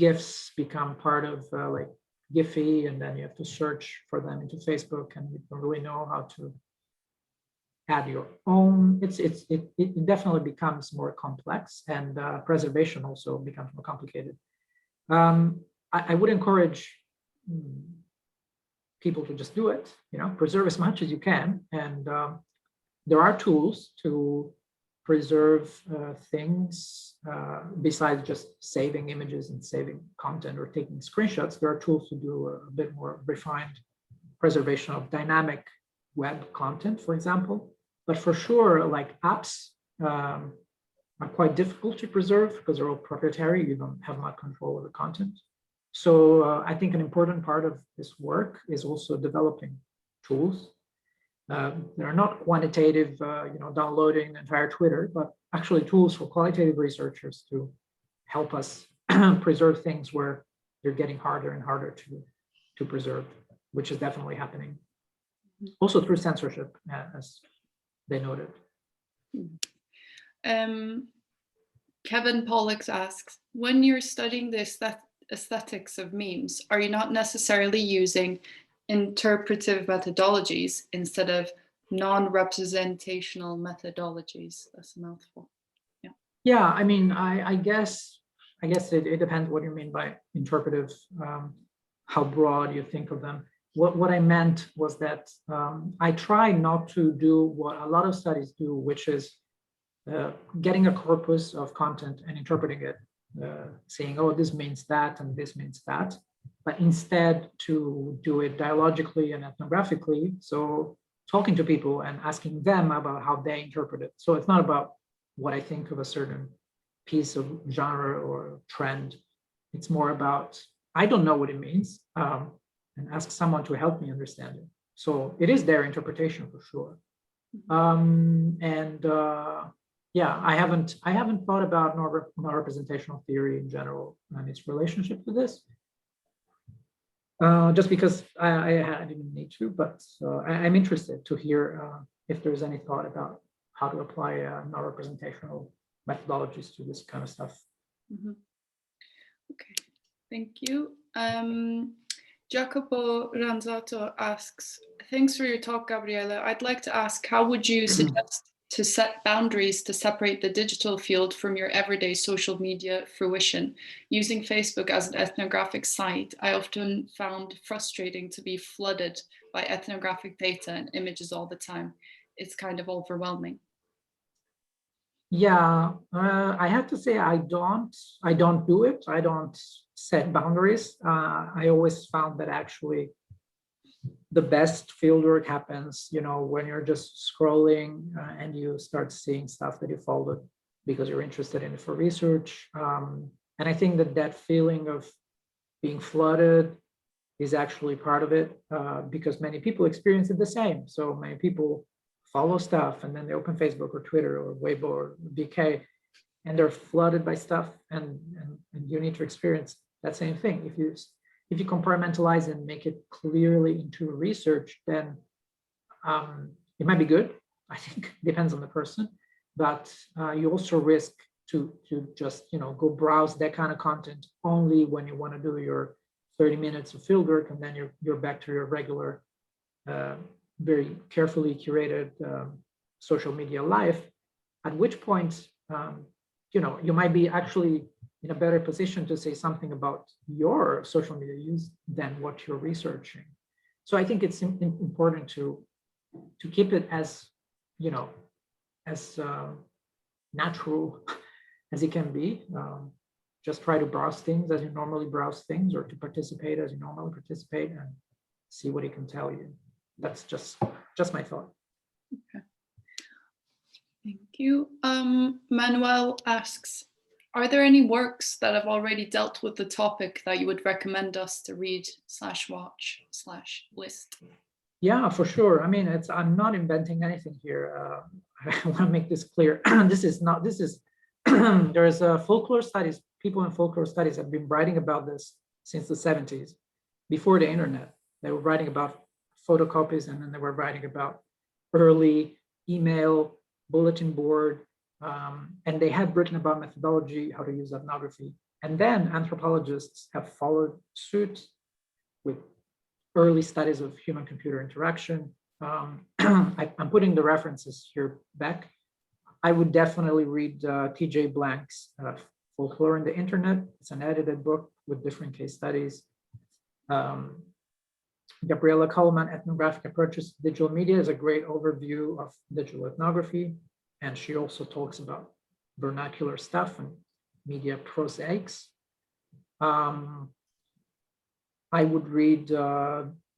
GIFs become part of like Giphy, and then you have to search for them into Facebook, and you don't really know how to add your own. It definitely becomes more complex, and preservation also becomes more complicated. I would encourage people to just do it, preserve as much as you can. And there are tools to preserve things besides just saving images and saving content or taking screenshots. There are tools to do a bit more refined preservation of dynamic web content, for example. But for sure, like apps are quite difficult to preserve because they're all proprietary. You don't have much control over content. So I think an important part of this work is also developing tools. They're not quantitative, downloading entire Twitter, but actually tools for qualitative researchers to help us preserve things where they're getting harder and harder to preserve, which is definitely happening. Also through censorship, as they noted. Kevin Pollux asks, when you're studying the aesthetics of memes, are you not necessarily using interpretive methodologies instead of non-representational methodologies? That's a mouthful. Yeah, I mean, I guess I guess it depends what you mean by interpretive, how broad you think of them. What I meant was that I try not to do what a lot of studies do, which is getting a corpus of content and interpreting it, saying, oh, this means that and this means that, but instead to do it dialogically and ethnographically. So talking to people and asking them about how they interpret it. So it's not about what I think of a certain piece of genre or trend. It's more about, I don't know what it means, and ask someone to help me understand it. So it is their interpretation for sure. Yeah, I haven't thought about non-representational theory in general and its relationship to this. Just because I didn't need to, but I'm interested to hear if there's any thought about how to apply non-representational methodologies to this kind of stuff. Mm-hmm. Okay, thank you. Jacopo Ranzato asks, thanks for your talk, Gabriele. I'd like to ask, how would you suggest to set boundaries to separate the digital field from your everyday social media fruition? Using Facebook as an ethnographic site, I often found frustrating to be flooded by ethnographic data and images all the time. It's kind of overwhelming. Yeah, I have to say I don't do it. I don't set boundaries. I always found that actually the best fieldwork happens, when you're just scrolling and you start seeing stuff that you followed because you're interested in it for research. And I think that feeling of being flooded is actually part of it because many people experience it the same. So many people follow stuff and then they open Facebook or Twitter or Weibo or BK and they're flooded by stuff and you need to experience that same thing. If you compartmentalize and make it clearly into research, then it might be good. I think it depends on the person, but you also risk to just go browse that kind of content only when you want to do your 30 minutes of fieldwork, and then you're back to your regular very carefully curated social media life, at which point, you might be actually in a better position to say something about your social media use than what you're researching. So I think it's important to keep it as, as natural as it can be. Just try to browse things as you normally browse things, or to participate as you normally participate, and see what it can tell you. That's just my thought. Okay. Thank you. Manuel asks, are there any works that have already dealt with the topic that you would recommend us to read /watch/list? Yeah, for sure. I mean, I'm not inventing anything here. I want to make this clear. There's folklore studies. People in folklore studies have been writing about this since the 70s, before the internet. They were writing about photocopies, and then they were writing about early email, bulletin board, and they had written about methodology, how to use ethnography. And then anthropologists have followed suit with early studies of human-computer interaction. I'm putting the references here back. I would definitely read T.J. Blank's Folklore in the Internet. It's an edited book with different case studies. Gabriele Coleman, Ethnographic Approaches to Digital Media, is a great overview of digital ethnography. And she also talks about vernacular stuff and media prosaics. I would read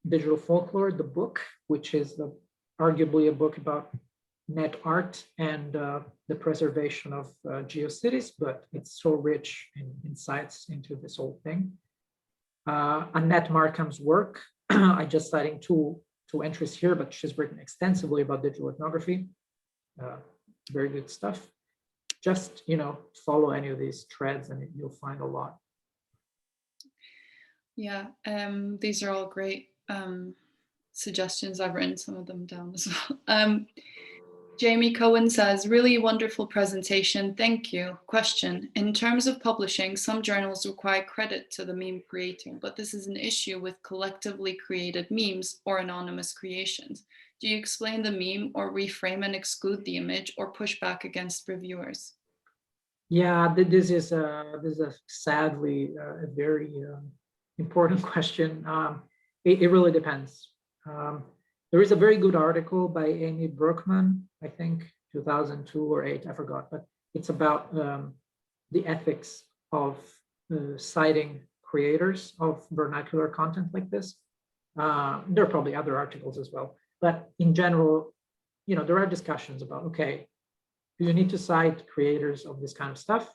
Digital Folklore, the book, which is arguably a book about net art and the preservation of GeoCities, but it's so rich in insights into this whole thing. Annette Markham's work, I just citing two entries here, but she's written extensively about digital ethnography. Very good stuff. Just, follow any of these threads and you'll find a lot. Yeah, these are all great suggestions. I've written some of them down as well. Jamie Cohen says, really wonderful presentation. Thank you. Question, in terms of publishing, some journals require credit to the meme creator, but this is an issue with collectively created memes or anonymous creations. Do you explain the meme or reframe and exclude the image, or push back against reviewers? Yeah, this is a sadly a very important question. It really depends. There is a very good article by Amy Brookman, I think 2002 or 8, I forgot, but it's about the ethics of citing creators of vernacular content like this. There are probably other articles as well, but in general, there are discussions about, okay, do you need to cite creators of this kind of stuff?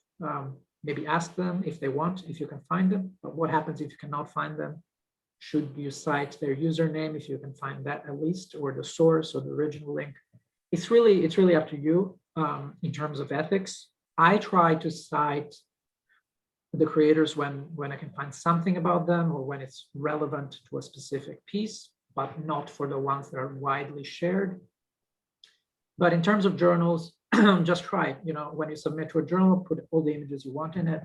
Maybe ask them if they want, if you can find them, but what happens if you cannot find them? Should you cite their username if you can find that at least, or the source or the original link? It's really up to you in terms of ethics. I try to cite the creators when I can find something about them or when it's relevant to a specific piece, but not for the ones that are widely shared. But in terms of journals, just try it. When you submit to a journal, put all the images you want in it,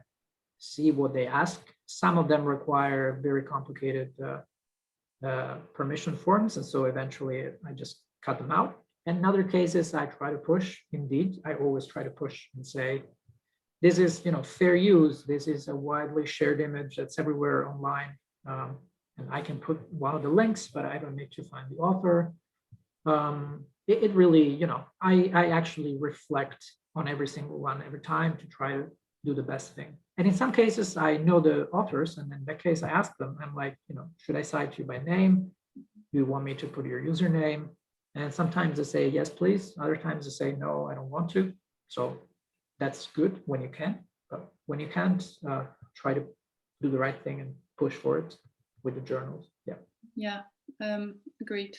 see what they ask. Some of them require very complicated permission forms, and so eventually I just cut them out. And in other cases, I try to push. Indeed, I always try to push and say, this is fair use. This is a widely shared image that's everywhere online, and I can put one of the links, but I don't need to find the author. It really, I actually reflect on every single one every time to try to do the best thing. And in some cases, I know the authors, and in that case, I ask them, I'm like, should I cite you by name? Do you want me to put your username? And sometimes they say, yes, please. Other times they say, no, I don't want to. So that's good when you can, but when you can't, try to do the right thing and push for it with the journals. Yeah, agreed.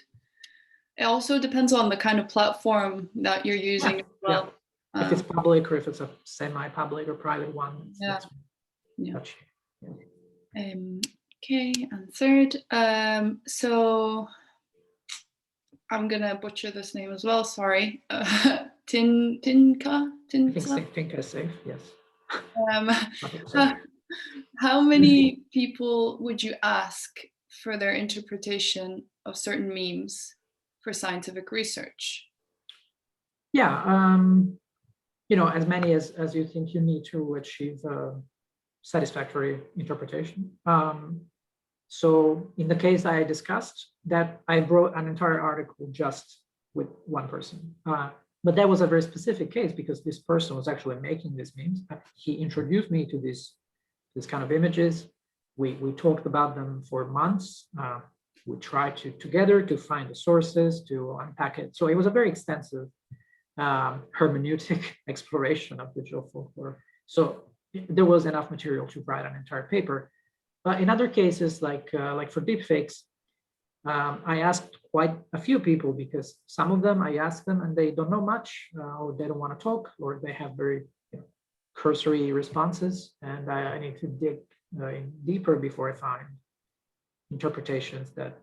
It also depends on the kind of platform that you're using as well. Yeah. If it's public or if it's a semi-public or private one. Yeah. Yeah. Okay, and third, so I'm gonna butcher this name as well. Sorry, Tinka. I think is safe. Yes. How many people would you ask for their interpretation of certain memes for scientific research? Yeah, as many as you think you need to achieve satisfactory interpretation. So in the case I discussed, that I wrote an entire article just with one person. But that was a very specific case because this person was actually making these memes. He introduced me to this kind of images. We talked about them for months. We tried together to find the sources, to unpack it. So it was a very extensive hermeneutic exploration of digital folklore. So there was enough material to write an entire paper. But in other cases, like for deepfakes, I asked quite a few people because some of them I asked them and they don't know much, or they don't want to talk, or they have very cursory responses, and I need to dig in deeper before I find interpretations that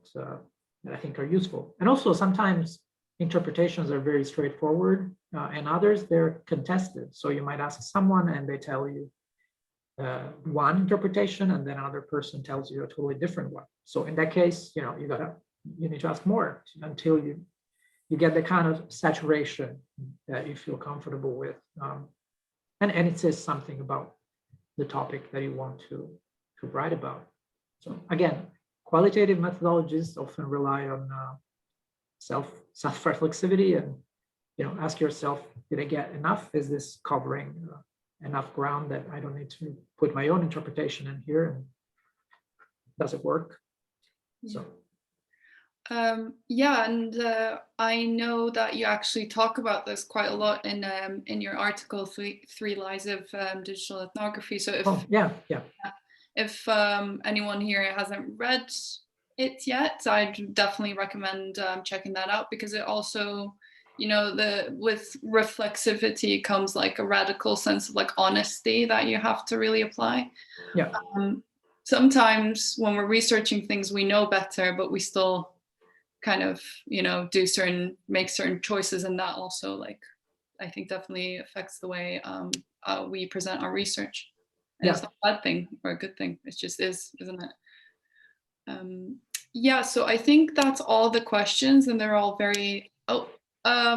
I think are useful. And also sometimes interpretations are very straightforward, and others they're contested. So you might ask someone and they tell you one interpretation, and then another person tells you a totally different one. So in that case, you need to ask more until you get the kind of saturation that you feel comfortable with, and it says something about the topic that you want to write about. So again, qualitative methodologies often rely on self-reflexivity, and ask yourself, did I get enough? Is this covering enough ground that I don't need to put my own interpretation in here? And does it work? So yeah, and I know that you actually talk about this quite a lot in your article, Three Lies of Digital Ethnography. So if anyone here hasn't read it yet, I'd definitely recommend checking that out, because it also, with reflexivity comes like a radical sense of like honesty that you have to really apply. Yeah. Sometimes when we're researching things, we know better, but we still kind of, make certain choices, and that also, like, I think definitely affects the way we present our research. And it's not a bad thing or a good thing. It just is, isn't it? Yeah, so I think that's all the questions, and they're all very,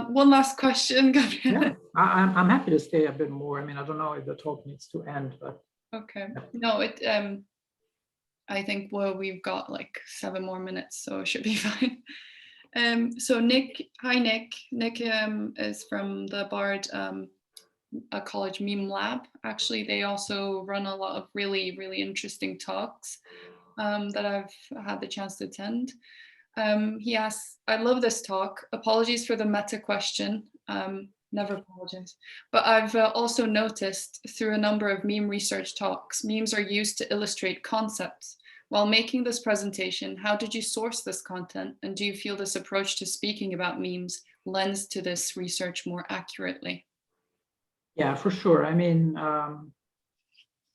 One last question, Gabriele. Yeah, I'm happy to stay a bit more. I mean, I don't know if the talk needs to end, but Okay. No, I think, well, we've got like 7 more minutes, so it should be fine. So Nick, hi Nick. Nick is from the Bard a college meme lab. Actually, they also run a lot of really, really interesting talks that I've had the chance to attend. He asks, I love this talk. Apologies for the meta question. Never apologize. But I've also noticed through a number of meme research talks, memes are used to illustrate concepts. While making this presentation, how did you source this content? And do you feel this approach to speaking about memes lends to this research more accurately? yeah, for sure. I mean,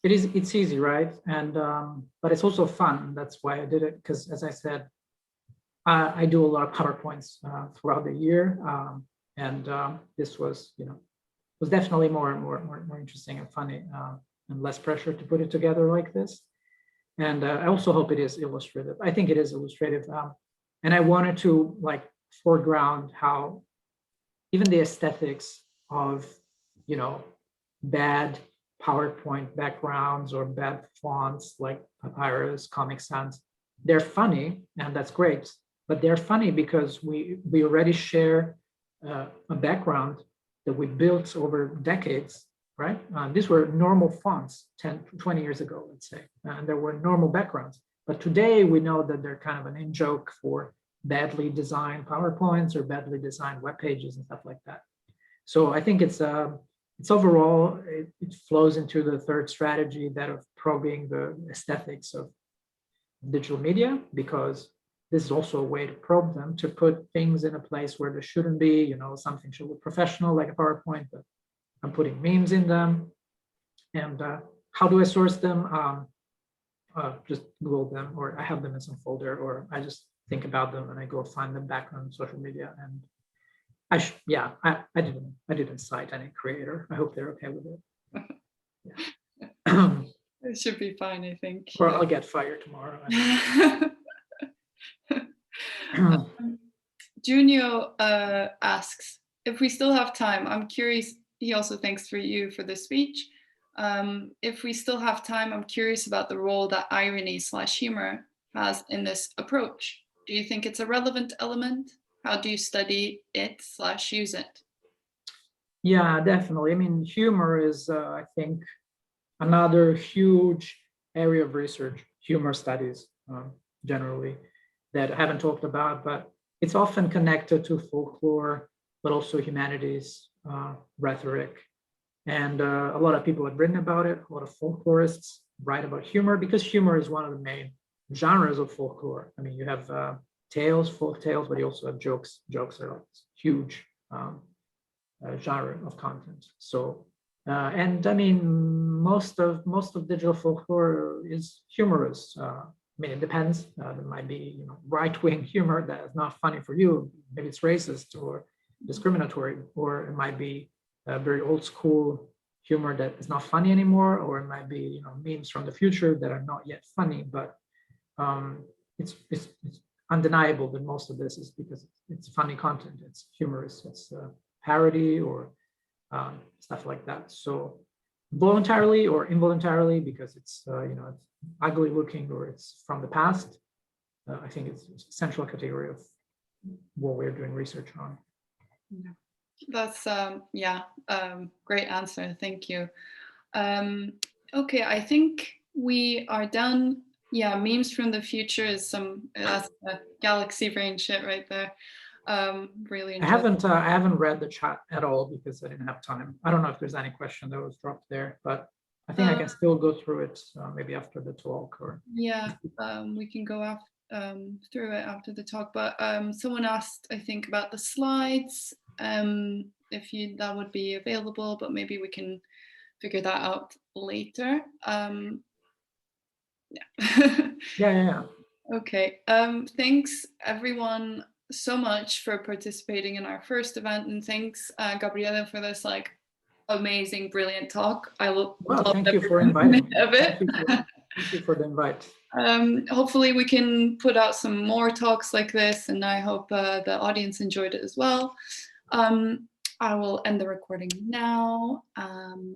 it's easy, right? And but it's also fun. That's why I did it, because as I said, I do a lot of PowerPoints throughout the year, and this was, was definitely more interesting and funny, and less pressure to put it together like this. And I also hope it is illustrative. I think it is illustrative, and I wanted to like foreground how even the aesthetics of bad PowerPoint backgrounds or bad fonts like Papyrus, Comic Sans, they're funny, and that's great. But they're funny because we already share a background that we built over decades, right? These were normal fonts 10, 20 years ago, let's say, and there were normal backgrounds. But today we know that they're kind of an in-joke for badly designed PowerPoints or badly designed web pages and stuff like that. So I think it's overall, it flows into the third strategy, that of probing the aesthetics of digital media, because this is also a way to probe them, to put things in a place where there shouldn't be. Something should look professional like a PowerPoint, but I'm putting memes in them. And how do I source them? Just Google them, or I have them in some folder, or I just think about them and I go find them back on social media. And I didn't cite any creator. I hope they're okay with it. Yeah. It should be fine, I think. Or I'll get fired tomorrow. Junio asks, if we still have time, I'm curious, he also thanks for you for the speech. If we still have time, I'm curious about the role that irony/humor has in this approach. Do you think it's a relevant element? How do you study it/use it? Yeah, definitely. I mean, humor is, I think, another huge area of research, humor studies generally, that I haven't talked about, but it's often connected to folklore, but also humanities, rhetoric. And a lot of people have written about it. A lot of folklorists write about humor, because humor is one of the main genres of folklore. I mean, you have tales, folk tales, but you also have jokes. Jokes are a huge genre of content. So, and I mean, most of digital folklore is humorous. I mean, it depends. There might be right-wing humor that is not funny for you. Maybe it's racist or discriminatory, or it might be very old school humor that is not funny anymore, or it might be memes from the future that are not yet funny. But it's undeniable that most of this is because it's funny content. It's humorous. It's parody or stuff like that. So voluntarily or involuntarily, because it's it's ugly looking or it's from the past, I think it's a central category of what we're doing research on. Yeah. That's great answer. Thank you. Okay, I think we are done. Yeah, memes from the future is that's galaxy brain shit right there. Really enjoyable. I haven't read the chat at all because I didn't have time. I don't know if there's any question that was dropped there, but I think I can still go through it maybe after the talk, or yeah, we can go through it after the talk. But someone asked, I think, about the slides. If that would be available, but maybe we can figure that out later. Yeah. Okay. Thanks everyone so much for participating in our first event, and thanks Gabriele for this amazing, brilliant talk. I will. Well, thank you for inviting me. Thank you for the invite. Hopefully we can put out some more talks like this, and I hope the audience enjoyed it as well. I will end the recording now.